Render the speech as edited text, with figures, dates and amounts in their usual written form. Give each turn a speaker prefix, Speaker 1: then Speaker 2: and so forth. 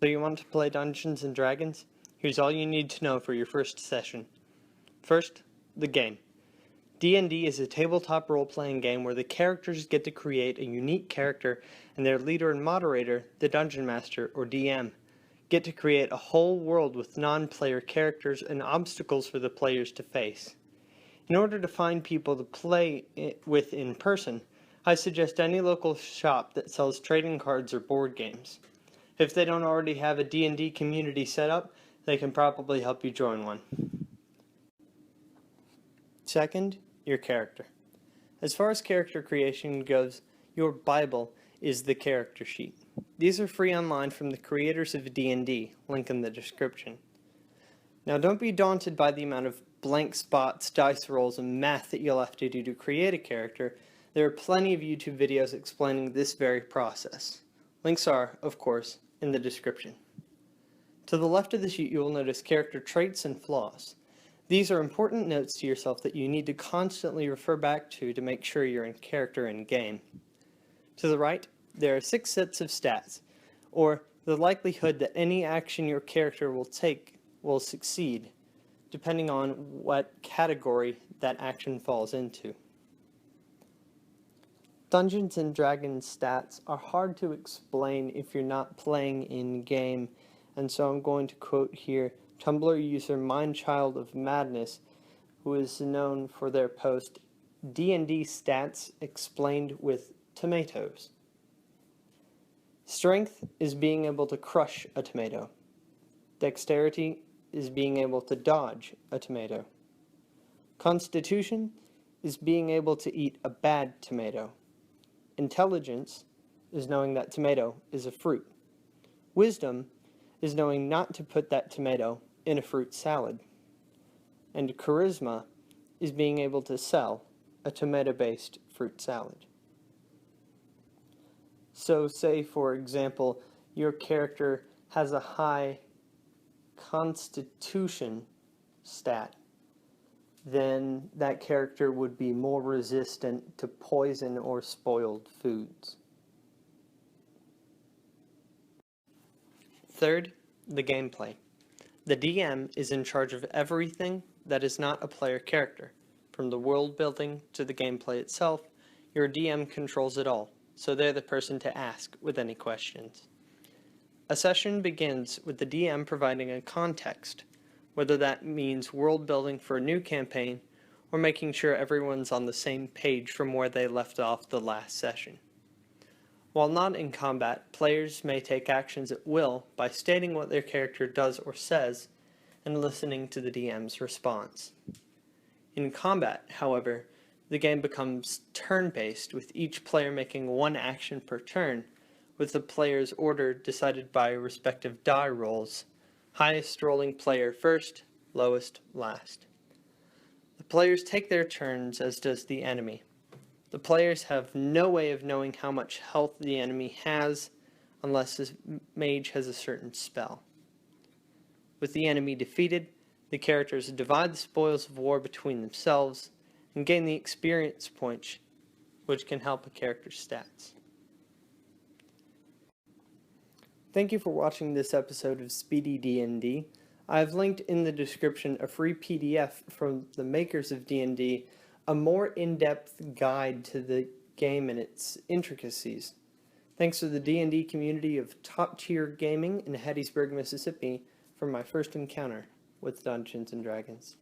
Speaker 1: So you want to play Dungeons & Dragons? Here's all you need to know for your first session. First, the game. D&D is a tabletop role-playing game where the characters get to create a unique character and their leader and moderator, the Dungeon Master or DM, get to create a whole world with non-player characters and obstacles for the players to face. In order to find people to play with in person, I suggest any local shop that sells trading cards or board games. If they don't already have a D&D community set up, they can probably help you join one. Second, your character. As far as character creation goes, your Bible is the character sheet. These are free online from the creators of D&D, link in the description. Now don't be daunted by the amount of blank spots, dice rolls, and math that you'll have to do to create a character. There are plenty of YouTube videos explaining this very process. Links are, of course, in the description. To the left of the sheet you will notice character traits and flaws. These are important notes to yourself that you need to constantly refer back to make sure you're in character in game. To the right, there are 6 sets of stats, or the likelihood that any action your character will take will succeed, depending on what category that action falls into. Dungeons & Dragons stats are hard to explain if you're not playing in-game, and so I'm going to quote here Tumblr user Mindchild of Madness, who is known for their post, D&D stats explained with tomatoes. Strength is being able to crush a tomato. Dexterity is being able to dodge a tomato. Constitution is being able to eat a bad tomato. Intelligence is knowing that tomato is a fruit. Wisdom is knowing not to put that tomato in a fruit salad. And charisma is being able to sell a tomato-based fruit salad. So say, for example, your character has a high constitution stat, then that character would be more resistant to poison or spoiled foods. Third, the gameplay. The DM is in charge of everything that is not a player character. From the world building to the gameplay itself, your DM controls it all, so they're the person to ask with any questions. A session begins with the DM providing a context, whether that means world building for a new campaign or making sure everyone's on the same page from where they left off the last session. While not in combat, players may take actions at will by stating what their character does or says and listening to the DM's response. In combat, however, the game becomes turn-based, with each player making one action per turn, with the player's order decided by respective die rolls, highest rolling player first, lowest last. The players take their turns, as does the enemy. The players have no way of knowing how much health the enemy has unless his mage has a certain spell. With the enemy defeated, the characters divide the spoils of war between themselves and gain the experience points, which can help a character's stats. Thank you for watching this episode of Speedy D&D. I have linked in the description a free PDF from the makers of D&D, a more in-depth guide to the game and its intricacies. Thanks to the D&D community of top-tier gaming in Hattiesburg, Mississippi for my first encounter with Dungeons & Dragons.